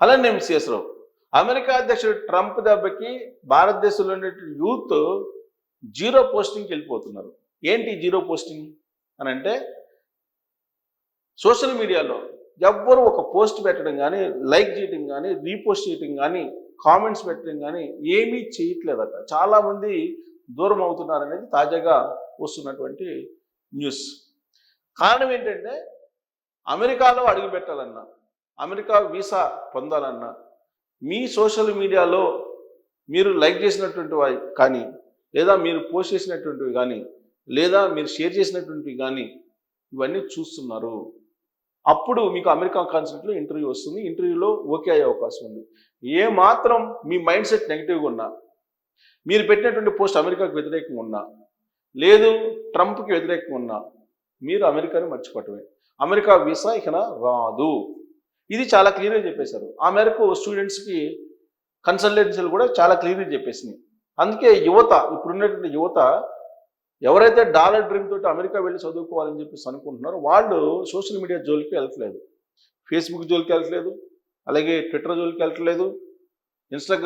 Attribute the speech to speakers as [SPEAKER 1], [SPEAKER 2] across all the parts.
[SPEAKER 1] అలానే ఎంసీఎస్ రావు. అమెరికా అధ్యక్షుడు ట్రంప్ దెబ్బకి భారతదేశంలో ఉండే యూత్ జీరో పోస్టింగ్కి వెళ్ళిపోతున్నారు. ఏంటి జీరో పోస్టింగ్ అని అంటే, సోషల్ మీడియాలో ఎవ్వరు ఒక పోస్ట్ పెట్టడం కానీ, లైక్ చేయడం కానీ, రీపోస్ట్ చేయడం కానీ, కామెంట్స్ పెట్టడం కానీ ఏమీ చేయట్లేదట. చాలామంది దూరం అవుతున్నారనేది తాజాగా వస్తున్నటువంటి న్యూస్. కారణం ఏంటంటే, అమెరికాలో అడుగు పెట్టాలన్నా, అమెరికా వీసా పొందాలన్నా, మీ సోషల్ మీడియాలో మీరు లైక్ చేసినటువంటివి కానీ, లేదా మీరు పోస్ట్ చేసినటువంటివి కానీ, లేదా మీరు షేర్ చేసినటువంటివి కానీ ఇవన్నీ చూస్తున్నారు. అప్పుడు మీకు అమెరికా కాన్సులేట్లో ఇంటర్వ్యూ వస్తుంది. ఇంటర్వ్యూలో ఓకే అయ్యే అవకాశం ఉంది. ఏ మాత్రం మీ మైండ్ సెట్ నెగిటివ్గా ఉన్నా, మీరు పెట్టినటువంటి పోస్ట్ అమెరికాకు వ్యతిరేకంగా ఉన్నా, లేదు ట్రంప్కి వ్యతిరేకంగా ఉన్నా, మీరు అమెరికాని మర్చిపోవటమే. అమెరికా వీసా ఇకన రాదు. ఇది చాలా క్లియర్గా చెప్పేశారు. ఆ మేరకు స్టూడెంట్స్కి కన్సల్టెన్సీలు కూడా చాలా క్లియర్గా చెప్పేసినాయి. అందుకే యువత, ఇప్పుడున్నటువంటి యువత ఎవరైతే డాలర్ డ్రీమ్ తోటి అమెరికా వెళ్ళి చదువుకోవాలని చెప్పేసి అనుకుంటున్నారో వాళ్ళు సోషల్ మీడియా జోలికి వెళ్ళట్లేదు. ఫేస్బుక్ జోలికి వెళ్ళట్లేదు, అలాగే ట్విట్టర్ జోలికి వెళ్ళట్లేదు, ఇన్స్టా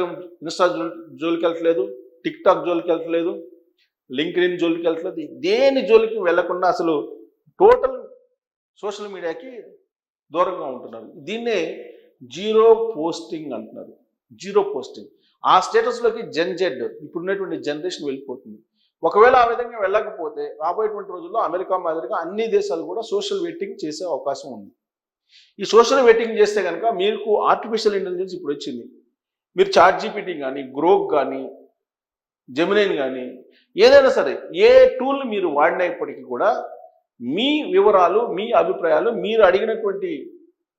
[SPEAKER 1] జోలికి వెళ్ళట్లేదు, టిక్టాక్ జోలికి వెళ్ళట్లేదు, లింక్డ్ఇన్ జోలికి వెళ్ళట్లేదు. దేని జోలికి వెళ్లకుండా అసలు టోటల్ సోషల్ మీడియాకి దూరంగా ఉంటున్నారు. దీన్నే జీరో పోస్టింగ్ అంటున్నారు. Zero posting. ఆ స్టేటస్లోకి జెడ్ ఇప్పుడున్నటువంటి జనరేషన్ వెళ్ళిపోతుంది. ఒకవేళ ఆ విధంగా వెళ్ళకపోతే రాబోయేటువంటి రోజుల్లో అమెరికా మాదిరిగా అన్ని దేశాలు కూడా సోషల్ వెయిటింగ్ చేసే అవకాశం ఉంది. ఈ సోషల్ వెయిటింగ్ చేస్తే కనుక మీకు ఆర్టిఫిషియల్ ఇంటెలిజెన్స్ ఇప్పుడు వచ్చింది. మీరు చాట్ జీపీటీ కానీ, గ్రోక్ కానీ, జెమినైన్ కానీ ఏదైనా సరే ఏ టూల్ మీరు వాడినప్పటికీ కూడా మీ వివరాలు, మీ అభిప్రాయాలు, మీరు అడిగినటువంటి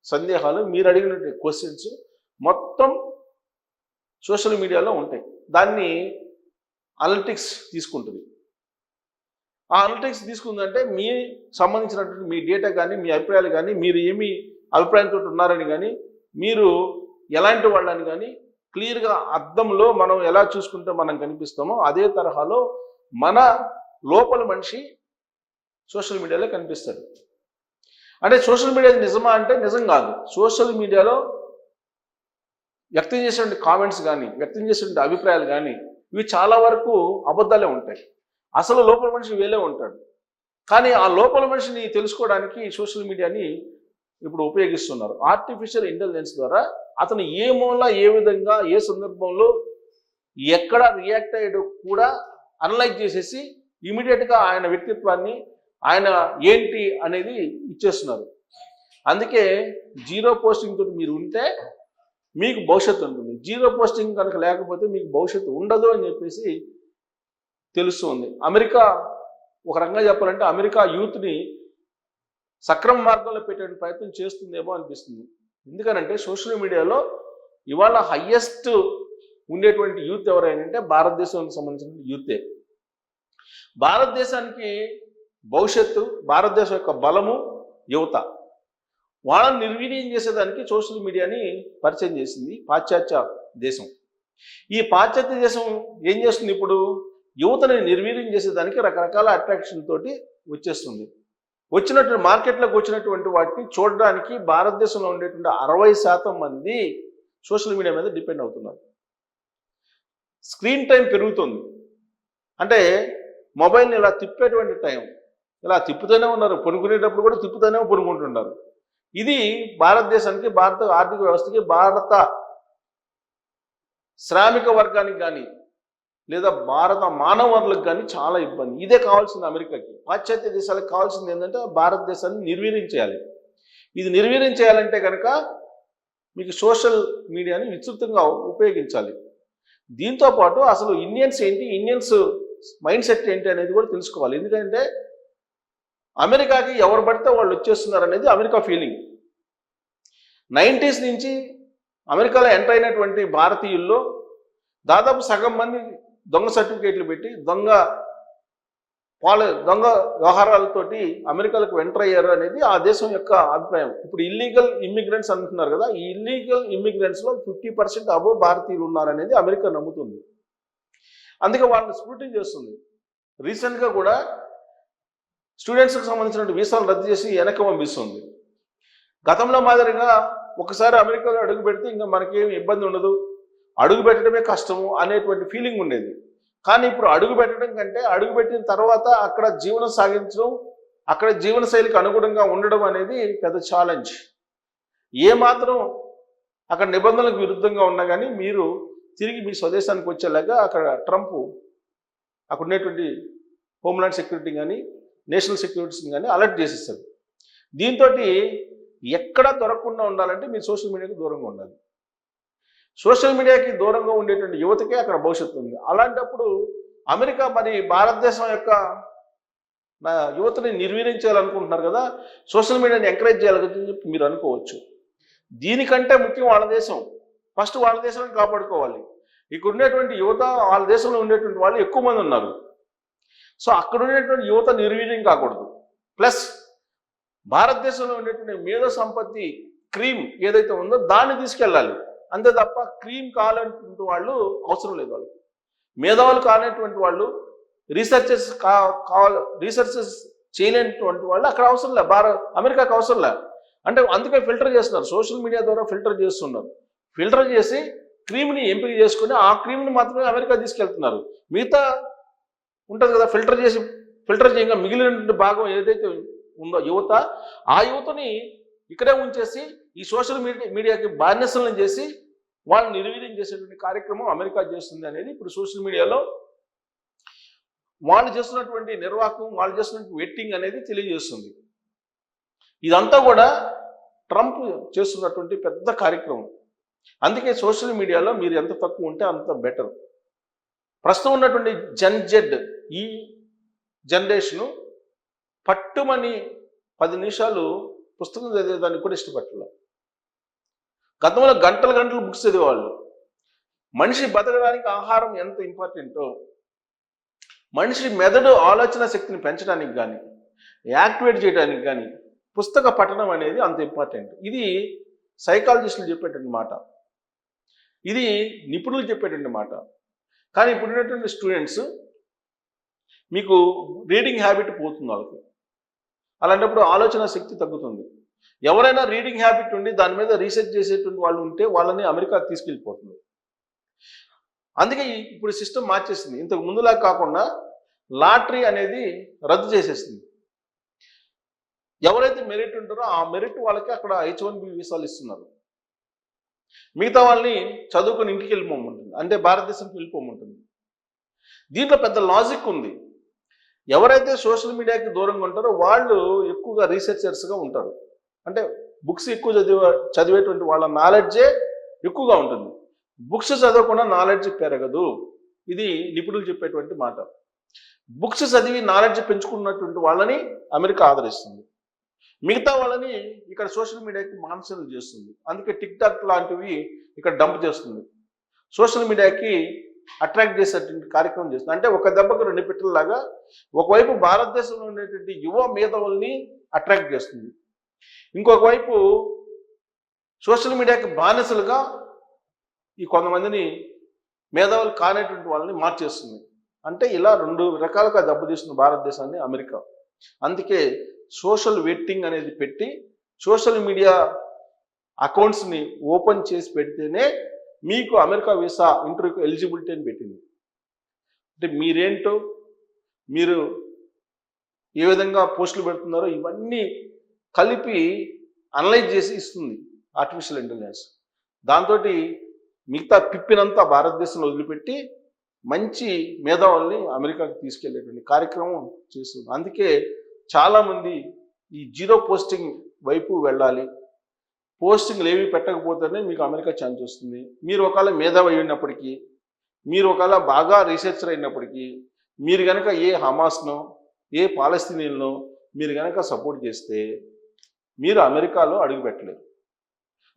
[SPEAKER 1] సందేహాలు, మీరు అడిగినటువంటి క్వశ్చన్స్ మొత్తం సోషల్ మీడియాలో ఉంటాయి. దాన్ని అనలిటిక్స్ తీసుకుంటుంది. ఆ అనలిటిక్స్ తీసుకుందంటే మీ సంబంధించినటువంటి మీ డేటా కానీ, మీ అభిప్రాయాలు కానీ, మీరు ఏమి అభిప్రాయంతో ఉన్నారని కానీ, మీరు ఎలాంటి వాళ్ళని కానీ క్లియర్గా అద్దంలో మనం ఎలా చూసుకుంటే మనం కనిపిస్తామో అదే తరహాలో మన లోపల మనిషి సోషల్ మీడియాలో కనిపిస్తాడు. అంటే సోషల్ మీడియా నిజమా అంటే నిజం కాదు. సోషల్ మీడియాలో వ్యక్తం చేసేటువంటి కామెంట్స్ కానీ, వ్యక్తం చేసేటువంటి అభిప్రాయాలు కానీ ఇవి చాలా వరకు అబద్ధాలే ఉంటాయి. అసలు లోపల మనిషి వేలే ఉంటాడు. కానీ ఆ లోపల మనిషిని తెలుసుకోవడానికి సోషల్ మీడియాని ఇప్పుడు ఉపయోగిస్తున్నారు. ఆర్టిఫిషియల్ ఇంటెలిజెన్స్ ద్వారా అతను ఏ మూల, ఏ విధంగా, ఏ సందర్భంలో ఎక్కడ రియాక్ట్ అయ్యాడో కూడా అనలైజ్ చేసేసి ఇమీడియట్గా ఆయన వ్యక్తిత్వాన్ని, ఆయన ఏంటి అనేది ఇచ్చేస్తున్నారు. అందుకే జీరో పోస్టింగ్ తోటి మీరు ఉంటే మీకు భవిష్యత్తు ఉంటుంది. జీరో పోస్టింగ్ కనుక లేకపోతే మీకు భవిష్యత్తు ఉండదు అని చెప్పేసి తెలుస్తుంది. అమెరికా ఒక రకంగా చెప్పాలంటే అమెరికా యూత్ని సక్రమ మార్గంలో పెట్టే ప్రయత్నం చేస్తుందేమో అనిపిస్తుంది. ఎందుకనంటే సోషల్ మీడియాలో ఇవాళ హయ్యెస్ట్ ఉండేటువంటి యూత్ ఎవరైనా భారతదేశానికి సంబంధించిన యూతే. భారతదేశానికి భవిష్యత్తు, భారతదేశం యొక్క బలము యువత. వాళ్ళని నిర్వీర్యం చేసేదానికి సోషల్ మీడియాని పరిచయం చేసింది పాశ్చాత్య దేశం. ఈ పాశ్చాత్య దేశం ఏం చేస్తుంది? ఇప్పుడు యువతని నిర్వీర్యం చేసేదానికి రకరకాల అట్రాక్షన్ తోటి వచ్చేస్తుంది. వచ్చినటువంటి మార్కెట్లోకి వచ్చినటువంటి వాటిని చూడడానికి భారతదేశంలో ఉండేటువంటి 60% మంది సోషల్ మీడియా మీద డిపెండ్ అవుతున్నారు. స్క్రీన్ టైం పెరుగుతుంది. అంటే మొబైల్ని ఇలా తిప్పేటువంటి టైం, ఇలా తిప్పుతూనే ఉన్నారు. పొనుకునేటప్పుడు కూడా తిప్పుతూనే పొనుకుంటున్నారు. ఇది భారతదేశానికి, భారత ఆర్థిక వ్యవస్థకి, భారత శ్రామిక వర్గానికి కానీ, లేదా భారత మానవ వనరులకు కానీ చాలా ఇబ్బంది. ఇదే కావాల్సింది అమెరికాకి. పాశ్చాత్య దేశాలకు కావాల్సింది ఏంటంటే భారతదేశాన్ని నిర్వీర్యం చేయాలి. ఇది నిర్వీర్యం చేయాలంటే కనుక మీకు సోషల్ మీడియాని విస్తృతంగా ఉపయోగించాలి. దీంతో పాటు అసలు ఇండియన్స్ ఏంటి, ఇండియన్స్ మైండ్ సెట్ ఏంటి అనేది కూడా తెలుసుకోవాలి. ఎందుకంటే అమెరికాకి ఎవరు పడితే వాళ్ళు వచ్చేస్తున్నారు అనేది అమెరికా ఫీలింగ్. 90s నుంచి అమెరికాలో ఎంటర్ అయినటువంటి భారతీయుల్లో దాదాపు సగం మంది దొంగ సర్టిఫికేట్లు పెట్టి దొంగ వ్యవహారాలతోటి అమెరికాలకు ఎంటర్ అయ్యారు అనేది ఆ దేశం యొక్క అభిప్రాయం. ఇప్పుడు ఇల్లీగల్ ఇమ్మిగ్రెంట్స్ అంటున్నారు కదా, ఈ ఇల్లీగల్ ఇమ్మిగ్రెంట్స్లో 50% అబోవ్ భారతీయులు ఉన్నారనేది అమెరికా నమ్ముతుంది. అందుకే వాళ్ళని స్క్రూటినీ చేస్తుంది. రీసెంట్గా కూడా స్టూడెంట్స్కి సంబంధించిన వీసాలు రద్దు చేసి వెనక్కి పంపిస్తుంది. గతంలో మాదిరిగా ఒకసారి అమెరికాలో అడుగు పెడితే ఇంకా మనకేం ఇబ్బంది ఉండదు, అడుగు పెట్టడమే కష్టము అనేటువంటి ఫీలింగ్ ఉండేది. కానీ ఇప్పుడు అడుగు పెట్టడం కంటే అడుగు పెట్టిన తర్వాత అక్కడ జీవనం సాగించడం, అక్కడ జీవనశైలికి అనుగుణంగా ఉండడం అనేది పెద్ద ఛాలెంజ్. ఏమాత్రం అక్కడ నిబంధనలకు విరుద్ధంగా ఉన్నా కానీ మీరు తిరిగి మీ స్వదేశానికి వచ్చేలాగా అక్కడ ట్రంప్ అక్కడ ఉన్నటువంటి హోమ్లాండ్ సెక్యూరిటీ కానీ నేషనల్ సెక్యూరిటీస్ని కానీ అలర్ట్ చేసేస్తారు. దీంతో ఎక్కడ దొరకకుండా ఉండాలంటే మీరు సోషల్ మీడియాకి దూరంగా ఉండాలి. సోషల్ మీడియాకి దూరంగా ఉండేటువంటి యువతకే అక్కడ భవిష్యత్తు ఉంది. అలాంటప్పుడు అమెరికా మరి భారతదేశం యొక్క యువతని నిర్వీర్యం చేయాలనుకుంటున్నారు కదా, సోషల్ మీడియాని ఎంకరేజ్ చేయాలని చెప్పి మీరు అనుకోవచ్చు. దీనికంటే ముఖ్యం వాళ్ళ దేశం. ఫస్ట్ వాళ్ళ దేశాన్ని కాపాడుకోవాలి. ఇక్కడ ఉండేటువంటి యువత వాళ్ళ దేశంలో ఉండేటువంటి వాళ్ళు ఎక్కువ మంది ఉన్నారు. సో అక్కడ ఉండేటువంటి యువత నిర్వీర్యం కాకూడదు. ప్లస్ భారతదేశంలో ఉండేటువంటి మేధో సంపత్తి క్రీమ్ ఏదైతే ఉందో దాన్ని తీసుకెళ్ళాలి. అంతే తప్ప క్రీమ్ కావాలనేటువంటి వాళ్ళు అవసరం లేదు. వాళ్ళకి మేధావులు కానటువంటి వాళ్ళు, రీసెర్చర్స్ రీసెర్చర్స్ చేయలేనటువంటి వాళ్ళు అక్కడ అవసరం లే, అమెరికాకు అవసరం లే. అంటే అందుకే ఫిల్టర్ చేస్తున్నారు, సోషల్ మీడియా ద్వారా ఫిల్టర్ చేస్తున్నారు. ఫిల్టర్ చేసి క్రీమ్ని ఎంపిక చేసుకుని ఆ క్రీమ్ని మాత్రమే అమెరికా తీసుకెళ్తున్నారు. మిగతా ఉంటుంది కదా, ఫిల్టర్ చేయగా మిగిలిన భాగం ఏదైతే ఉందో యువత, ఆ యువతని ఇక్కడే ఉంచేసి ఈ సోషల్ మీడియాకి బానిసలను చేసి వాళ్ళని నిర్వీర్యం చేసేటువంటి కార్యక్రమం అమెరికా చేస్తుంది అనేది ఇప్పుడు సోషల్ మీడియాలో వాళ్ళు చేస్తున్నటువంటి నిర్వాహకం, వాళ్ళు చేస్తున్నటువంటి వెట్టింగ్ అనేది తెలియజేస్తుంది. ఇదంతా కూడా ట్రంప్ చేస్తున్నటువంటి పెద్ద కార్యక్రమం. అందుకే సోషల్ మీడియాలో మీరు ఎంత తక్కువ ఉంటే అంత బెటర్. ప్రస్తుతం ఉన్నటువంటి జెడ్ ఈ జనరేషను పట్టుమని 10 నిమిషాలు పుస్తకం చదివేదానికి కూడా ఇష్టపడలేదు. గతంలో గంటలు గంటలు బుక్స్ చదివేవాళ్ళు. మనిషి బతకడానికి ఆహారం ఎంత ఇంపార్టెంటో, మనిషి మెదడు ఆలోచన శక్తిని పెంచడానికి కానీ యాక్టివేట్ చేయడానికి కానీ పుస్తక పఠనం అనేది అంత ఇంపార్టెంట్. ఇది సైకాలజిస్టులు చెప్పేటువంటి మాట, ఇది నిపుణులు చెప్పేటువంటి మాట. కానీ ఇప్పుడు ఉన్నటువంటి స్టూడెంట్స్ మీకు రీడింగ్ హ్యాబిట్ పోతుంది వాళ్ళకి. అలాంటప్పుడు ఆలోచన శక్తి తగ్గుతుంది. ఎవరైనా రీడింగ్ హ్యాబిట్ ఉండి దాని మీద రీసెర్చ్ చేసేటువంటి వాళ్ళు ఉంటే వాళ్ళని అమెరికా తీసుకెళ్ళిపోతుంది. అందుకే ఇప్పుడు సిస్టమ్ మార్చేసింది. ఇంతకు ముందులా కాకుండా లాటరీ అనేది రద్దు చేసేసింది. ఎవరైతే మెరిట్ ఉంటారో ఆ మెరిట్ వాళ్ళకి అక్కడ H1B వీసాలు ఇస్తున్నారు. మిగతా వాళ్ళని చదువుకుని ఇంటికి వెళ్ళిపోమంటుంది, అంటే భారతదేశంకి వెళ్ళిపోమంటుంది. దీంట్లో పెద్ద లాజిక్ ఉంది. ఎవరైతే సోషల్ మీడియాకి దూరంగా ఉంటారో వాళ్ళు ఎక్కువగా రీసెర్చర్స్గా ఉంటారు. అంటే బుక్స్ ఎక్కువ చదివేటువంటి వాళ్ళ నాలెడ్జే ఎక్కువగా ఉంటుంది. బుక్స్ చదవకుండా నాలెడ్జ్ పెరగదు. ఇది నిపుణులు చెప్పేటువంటి మాట. బుక్స్ చదివి నాలెడ్జ్ పెంచుకున్నటువంటి వాళ్ళని అమెరికా ఆదరిస్తుంది. మిగతా వాళ్ళని ఇక్కడ సోషల్ మీడియాకి మాన్సలు చేస్తుంది. అందుకే టిక్ టాక్ లాంటివి ఇక్కడ డంప్ చేస్తుంది. సోషల్ మీడియాకి అట్రాక్ట్ చేసేటువంటి కార్యక్రమం చేస్తుంది. అంటే ఒక దెబ్బకు 2 పిట్టలలాగా ఒకవైపు భారతదేశంలో ఉండేటువంటి యువ మేధావుల్ని అట్రాక్ట్ చేస్తుంది, ఇంకొక వైపు సోషల్ మీడియాకి బానిసలుగా ఈ కొంతమందిని మేధావులు కానేటువంటి వాళ్ళని మార్చేస్తుంది. అంటే ఇలా 2 రకాలుగా దెబ్బతీస్తుంది భారతదేశాన్ని అమెరికా. అందుకే సోషల్ వెట్టింగ్ అనేది పెట్టి సోషల్ మీడియా అకౌంట్స్ని ఓపెన్ చేసి పెడితేనే మీకు అమెరికా వీసా ఇంటర్వ్యూకి ఎలిజిబిలిటీ అని పెట్టింది. అంటే మీరేంటో, మీరు ఏ విధంగా పోస్టులు పెడుతున్నారో ఇవన్నీ కలిపి అనలైజ్ చేసి ఇస్తుంది ఆర్టిఫిషియల్ ఇంటెలిజెన్స్. దాంతో మిగతా పిప్పినంతా భారతదేశంలో వదిలిపెట్టి మంచి మేధావుల్ని అమెరికాకి తీసుకెళ్లేటువంటి కార్యక్రమం చేస్తుంది. అందుకే చాలామంది ఈ జీరో పోస్టింగ్ వైపు వెళ్ళాలి. పోస్టింగ్లు ఏవి పెట్టకపోతేనే మీకు అమెరికా ఛాన్స్ వస్తుంది. మీరు ఒకవేళ మేధావి అయినప్పటికీ, మీరు ఒకవేళ బాగా రీసెర్చర్ అయినప్పటికీ, మీరు కనుక ఏ హమాస్నో ఏ పాలస్తీనియన్లో మీరు కనుక సపోర్ట్ చేస్తే మీరు అమెరికాలో అడుగుపెట్టలేరు.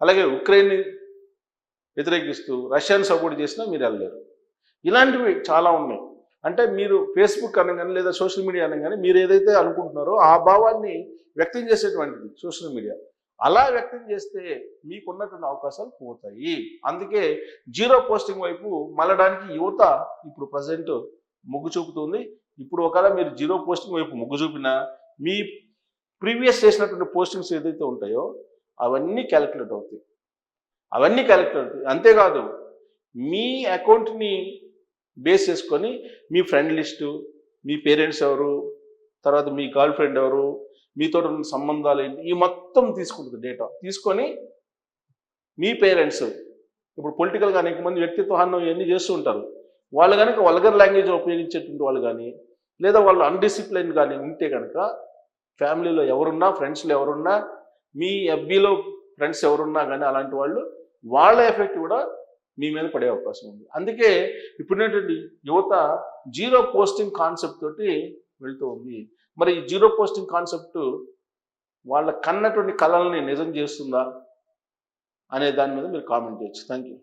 [SPEAKER 1] అలాగే ఉక్రెయిన్ని వ్యతిరేకిస్తూ రష్యాని సపోర్ట్ చేసినా మీరు వెళ్ళలేరు. ఇలాంటివి చాలా ఉన్నాయి. అంటే మీరు ఫేస్బుక్ అనగానే లేదా సోషల్ మీడియా అనగానే మీరు ఏదైతే అనుకుంటున్నారో ఆ భావాన్ని వ్యక్తం చేసేటువంటిది సోషల్ మీడియా. అలా వ్యక్తం చేస్తే మీకున్నటువంటి అవకాశాలు పోతాయి. అందుకే జీరో పోస్టింగ్ వైపు మళ్ళడానికి యువత ఇప్పుడు ప్రజెంట్ మొగ్గు చూపుతుంది. ఇప్పుడు ఒకవేళ మీరు జీరో పోస్టింగ్ వైపు మొగ్గు చూపినా మీ ప్రీవియస్ చేసినటువంటి పోస్టింగ్స్ ఏదైతే ఉంటాయో అవన్నీ క్యాలిక్యులేట్ అవుతాయి. అంతేకాదు మీ అకౌంట్ని బేస్ చేసుకొని మీ ఫ్రెండ్ లిస్టు, మీ పేరెంట్స్ ఎవరు, తర్వాత మీ గర్ల్ ఫ్రెండ్ ఎవరు, మీతో ఉన్న సంబంధాలు ఏంటి, ఈ మొత్తం తీసుకుంటుంది డేటా. తీసుకొని మీ పేరెంట్స్ ఇప్పుడు పొలిటికల్గా అనేక మంది వ్యక్తిత్వ హనం ఇవన్నీ చేస్తూ ఉంటారు. వాళ్ళు కనుక వల్గర్ లాంగ్వేజ్ ఉపయోగించేటువంటి వాళ్ళు కానీ, లేదా వాళ్ళు అన్డిసిప్లైన్ కానీ ఉంటే కనుక ఫ్యామిలీలో ఎవరున్నా, ఫ్రెండ్స్లో ఎవరున్నా, మీ ఎఫ్బీలో ఫ్రెండ్స్ ఎవరున్నా కానీ అలాంటి వాళ్ళు, వాళ్ళ ఎఫెక్ట్ కూడా మీ మీద పడే అవకాశం ఉంది. అందుకే ఇప్పుడున్నటువంటి యువత జీరో పోస్టింగ్ కాన్సెప్ట్ తోటి వెళ్తూ ఉంది. మరి ఈ జీరో పోస్టింగ్ కాన్సెప్ట్ వాళ్ళ కన్నటువంటి కళల్ని నిజం చేస్తుందా అనే దాని మీద మీరు కామెంట్ చేయొచ్చు. Thank you.